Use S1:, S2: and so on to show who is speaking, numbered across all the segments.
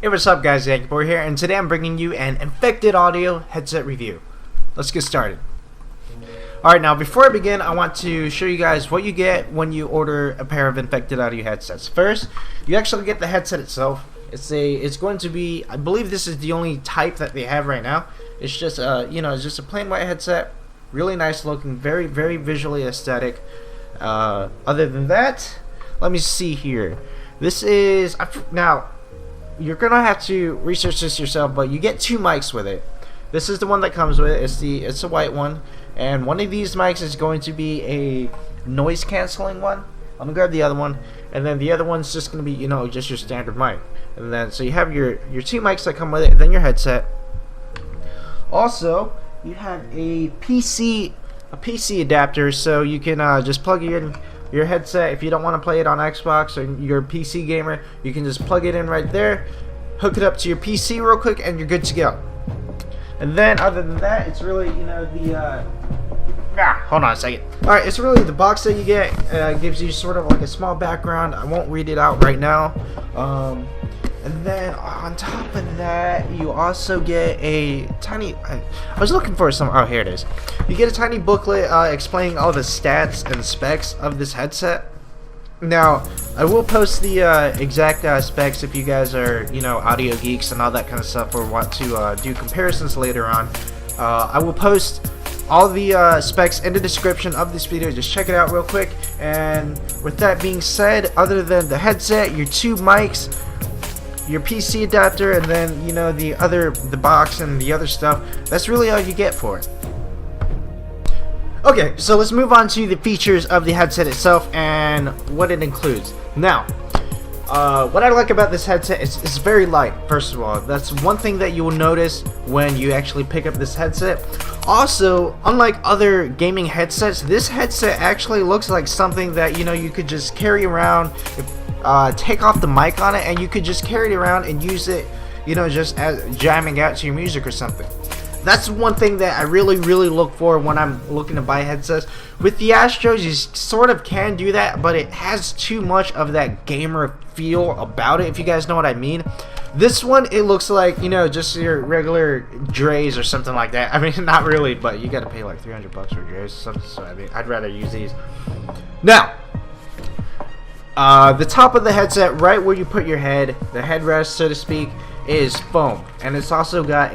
S1: Hey, what's up guys, Yankee here, and today I'm bringing you an infected audio headset review. Let's get started. Alright, now before I begin, I want to show you guys what you get when you order a pair of infected audio headsets. First, you actually get the headset itself. It's going to be, I believe this is the only type that they have right now. It's just it's just a plain white headset, really nice looking, very visually aesthetic. Other than that, let me see here. This is now. You're gonna have to research this yourself, but you get two mics with it. This is the one that comes with it. It's a white one, and one of these mics is going to be a noise canceling one. I'm gonna grab the other one, and then the other one's just gonna be just your standard mic. And then so you have your two mics that come with it, then your headset. Also, you have a PC adapter, so you can just plug in your headset. If you don't want to play it on Xbox or you're a PC gamer, you can just plug it in right there, hook it up to your PC real quick, and you're good to go. And then other than that, it's really hold on a second. Alright, it's really the box that you get. Gives you sort of like a small background. I won't read it out right now. And then on top of that, you also get a tiny. I was looking for some. Oh, here it is. You get a tiny booklet explaining all the stats and specs of this headset. Now, I will post the exact specs if you guys are, audio geeks and all that kind of stuff, or want to do comparisons later on. I will post all the specs in the description of this video. Just check it out real quick. And with that being said, other than the headset, your two mics, your PC adapter, and then the box and the other stuff, that's really all you get for it. Okay, so let's move on to the features of the headset itself and what it includes. Now, what I like about this headset is it's very light. First of all, that's one thing that you will notice when you actually pick up this headset. Also, unlike other gaming headsets, this headset actually looks like something that you could just carry around. Take off the mic on it, and you could just carry it around and use it, just as jamming out to your music or something. That's one thing that I really look for when I'm looking to buy headsets. With the Astros, you sort of can do that, but it has too much of that gamer feel about it, if you guys know what I mean. This one, it looks like, just your regular Dre's or something like that. I mean, not really, but you gotta pay like $300 for Dre's or something, so I mean, I'd rather use these. Now, the top of the headset, right where you put your head, the headrest, so to speak, is foam, and it's also got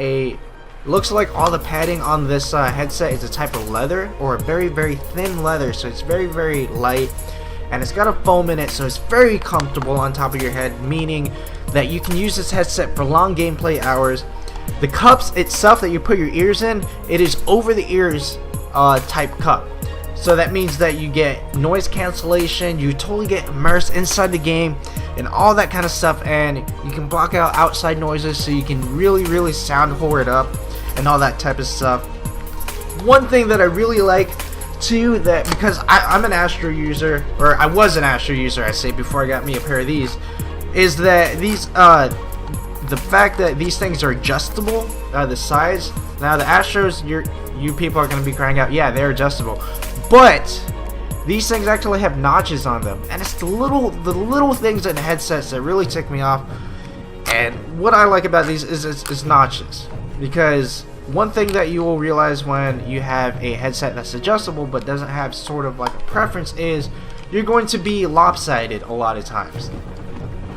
S1: looks like all the padding on this headset is a type of leather, or a very thin leather, so it's very light, and it's got a foam in it, so it's very comfortable on top of your head, meaning that you can use this headset for long gameplay hours. The cups itself that you put your ears in, it is over the ears type cup. So that means that you get noise cancellation, you totally get immersed inside the game and all that kind of stuff, and you can block out outside noises, so you can really sound whore it up and all that type of stuff. One thing that I really like too, that because I'm an Astro user, or I was an Astro user, I say, before I got me a pair of these, is that these the fact that these things are adjustable, the size. Now the Astros, you people are going to be crying out, yeah, they're adjustable. But these things actually have notches on them, and it's the little things in headsets that really tick me off. And what I like about these is notches, because one thing that you will realize when you have a headset that's adjustable but doesn't have sort of like a preference is you're going to be lopsided a lot of times.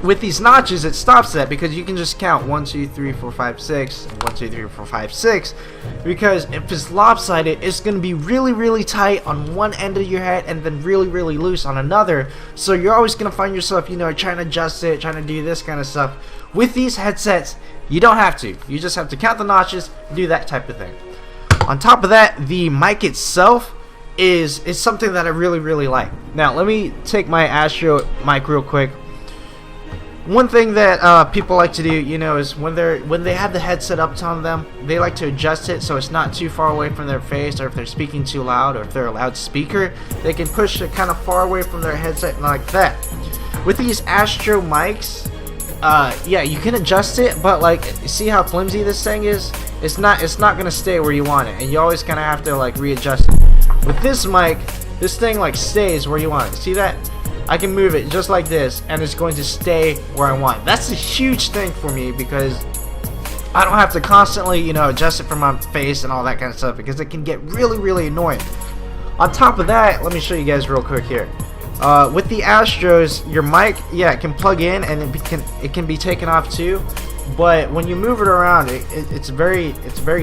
S1: With these notches, it stops that, because you can just count 1, 2, 3, 4, 5, 6, 1, 2, 3, 4, 5, 6. Because if it's lopsided, it's going to be really tight on one end of your head and then really loose on another. So you're always going to find yourself, trying to adjust it, trying to do this kind of stuff. With these headsets, you don't have to. You just have to count the notches, do that type of thing. On top of that, the mic itself is something that I really like. Now, let me take my Astro mic real quick. One thing that people like to do, is when they have the headset up on them, they like to adjust it so it's not too far away from their face, or if they're speaking too loud, or if they're a loudspeaker, they can push it kind of far away from their headset like that. With these Astro mics, yeah, you can adjust it, but like, see how flimsy this thing is? It's not gonna stay where you want it, and you always kind of have to like readjust it. With this mic, this thing like stays where you want it. See that? I can move it just like this, and it's going to stay where I want. That's a huge thing for me because I don't have to constantly, you know, adjust it for my face and all that kind of stuff, because it can get really annoying. On top of that, let me show you guys real quick here. With the Astros, your mic, yeah, it can plug in and it can be taken off too. But when you move it around, it's very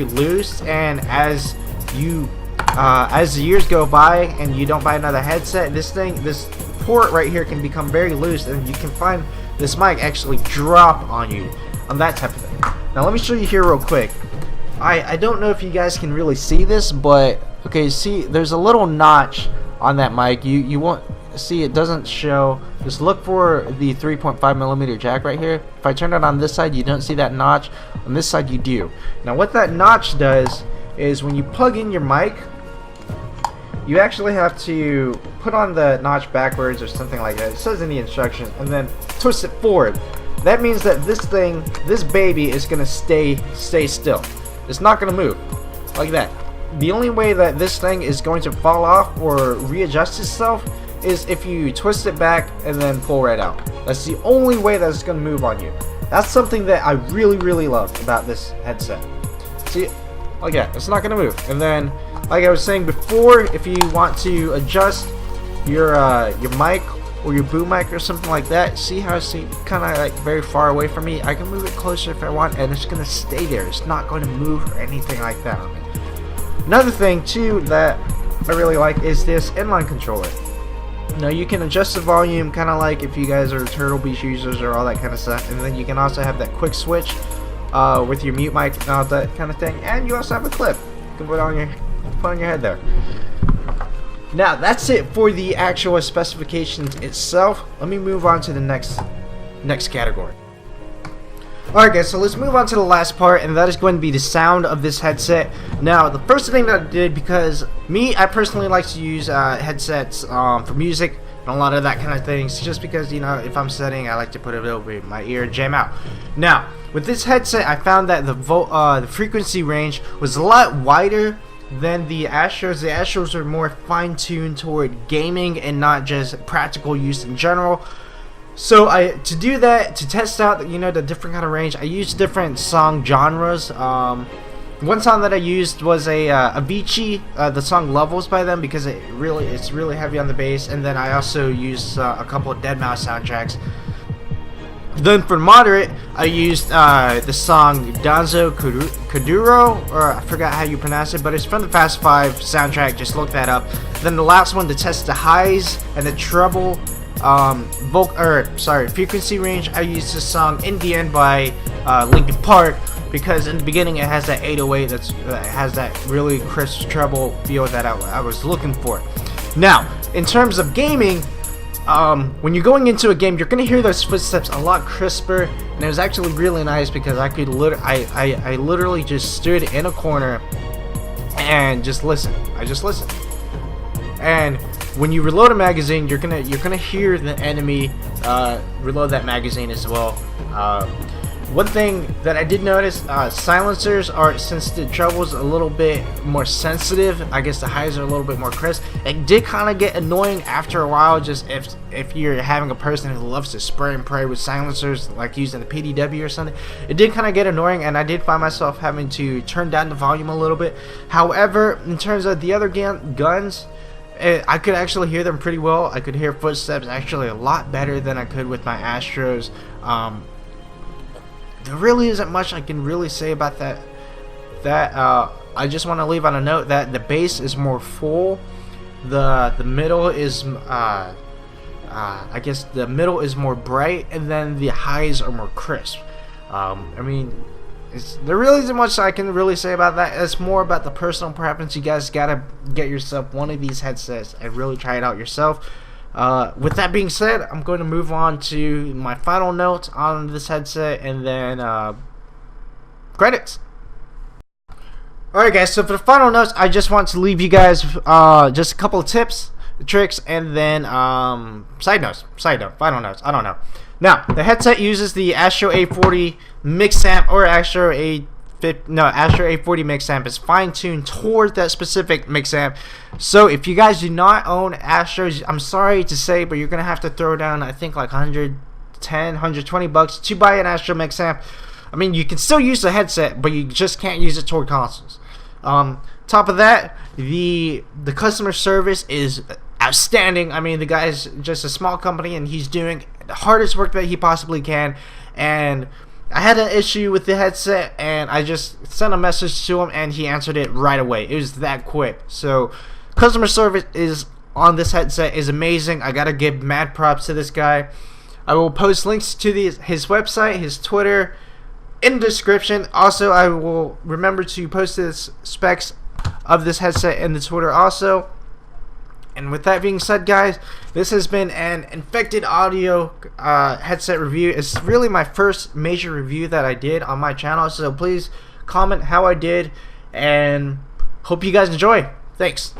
S1: loose. And as the years go by and you don't buy another headset, this port right here can become very loose, and you can find this mic actually drop on you on that type of thing. Now let me show you here real quick. I don't know if you guys can really see this, but okay, see, there's a little notch on that mic. You won't see, it doesn't show. Just look for the 3.5mm jack right here. If I turn it on this side, you don't see that notch. On this side, you do. Now what that notch does is when you plug in your mic, you actually have to put on the notch backwards or something like that. It says in the instruction, and then twist it forward. That means that this baby is gonna stay still. It's not gonna move like that. The only way that this thing is going to fall off or readjust itself is if you twist it back and then pull right out. That's the only way that it's gonna move on you. That's something that I really love about this headset. See, like that, it's not gonna move. And then, like I was saying before, if you want to adjust your mic or your boom mic or something like that, see how it's kind of like very far away from me? I can move it closer if I want, and it's gonna stay there. It's not going to move or anything like that on me. Another thing too that I really like is this inline controller. Now you can adjust the volume, kind of like if you guys are Turtle Beach users or all that kind of stuff, and then you can also have that quick switch with your mute mic and all that kind of thing. And you also have a clip you can put on your head there. Now that's it for the actual specifications itself. Let me move on to the next category. Alright guys, so let's move on to the last part, and that is going to be the sound of this headset. Now, the first thing that I did, because I personally like to use headsets for music and a lot of that kind of things, just because, you know, if I'm studying, I like to put it over my ear and jam out. Now, with this headset, I found that the frequency range was a lot wider than the Astros. The Astros are more fine-tuned toward gaming and not just practical use in general. So to do that, to test out, you know, the different kind of range, I used different song genres. One song that I used was a Avicii, the song Levels by them, because it's really heavy on the bass. And then I also used a couple of Deadmau5 soundtracks. Then for moderate, I used the song Danzo Kuduro, or I forgot how you pronounce it, but it's from the Fast 5 soundtrack. Just look that up. Then the last one to test the highs and the treble frequency range, I used the song NdFeB by Linkin Park, because in the beginning it has that 808 that has that really crisp treble feel that I was looking for. Now, in terms of gaming, when you're going into a game, you're gonna hear those footsteps a lot crisper, and it was actually really nice because I could I literally just stood in a corner and just listened. I just listened. And when you reload a magazine, you're gonna hear the enemy reload that magazine as well. One thing that I did notice, silencers are, since the treble's a little bit more sensitive, I guess the highs are a little bit more crisp. It did kind of get annoying after a while, just if you're having a person who loves to spray and pray with silencers, like using the PDW or something. It did kind of get annoying, and I did find myself having to turn down the volume a little bit. However, in terms of the other guns, I could actually hear them pretty well. I could hear footsteps actually a lot better than I could with my Astros. There really isn't much I can really say about that. I just want to leave on a note that the bass is more full. The middle is I guess the middle is more bright, and then the highs are more crisp. I mean, there really isn't much I can really say about that. It's more about the personal preference. You guys gotta get yourself one of these headsets and really try it out yourself. With that being said, I'm going to move on to my final notes on this headset, and then credits. Alright guys, so for the final notes, I just want to leave you guys just a couple of tips, tricks, and then final notes, I don't know. Now, the headset uses the Astro A40 mix amp, or Astro Astro A40 mix amp is fine-tuned toward that specific mix amp. So if you guys do not own Astros, I'm sorry to say, but you're gonna have to throw down, I think, like 110, 120 bucks to buy an Astro mix amp. I mean, you can still use the headset, but you just can't use it toward consoles. Top of that, the customer service is outstanding. I mean, the guy's just a small company, and he's doing the hardest work that he possibly can. And I had an issue with the headset, and I just sent a message to him, and he answered it right away. It was that quick. So customer service is on this headset is amazing. I gotta give mad props to this guy. I will post links to his website, his Twitter, in the description. Also, I will remember to post the specs of this headset in the Twitter also. And with that being said, guys, this has been an Infected Audio headset review. It's really my first major review that I did on my channel, so please comment how I did, and hope you guys enjoy. Thanks.